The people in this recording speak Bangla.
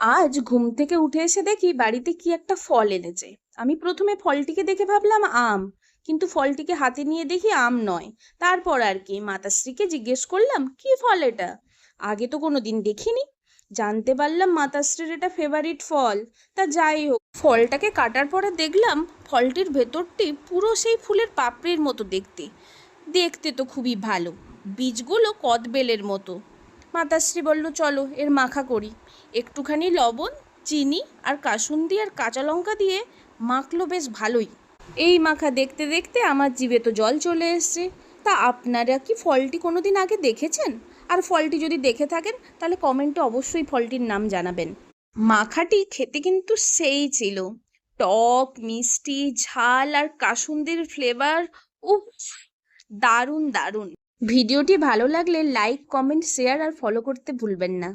আজ ঘুম থেকে উঠে এসে দেখি বাড়িতে কি একটা ফল এনেছে। আমি প্রথমে ফলটিকে দেখে ভাবলাম আম, কিন্তু ফলটিকে হাতে নিয়ে দেখি আম নয়। তারপর আর কি মাতাশ্রীকে জিজ্ঞেস করলাম কি ফল এটা, আগে তো কোনোদিন দেখিনি। জানতে পারলাম মাতাশ্রীর এটা ফেভারিট ফল। তা যাই হোক, ফলটাকে কাটার পরে দেখলাম ফলটির ভেতরটি পুরো সেই ফুলের পাপড়ির মতো দেখতে। দেখতে তো খুবই ভালো, বীজগুলো কদবেলের মতো। মাতাশ্রী বলল চলো এর মাখা করি। একটুখানি লবণ, চিনি আর কাসুন্দি আর কাঁচা লঙ্কা দিয়ে মাখলো বেশ ভালোই। এই মাখা দেখতে দেখতে আমার জিভে তো জল চলে এসছে। তা আপনারা কি ফলটি কোনোদিন আগে দেখেছেন? আর ফলটি যদি দেখে থাকেন তাহলে কমেন্টে অবশ্যই ফলটির নাম জানাবেন। মাখাটি খেতে কিন্তু সেই ছিল, টক মিষ্টি ঝাল আর কাসুন্দির ফ্লেভার। উফ, দারুণ দারুণ। ভিডিওটি ভালো লাগলে লাইক কমেন্ট শেয়ার আর ফলো করতে ভুলবেন না।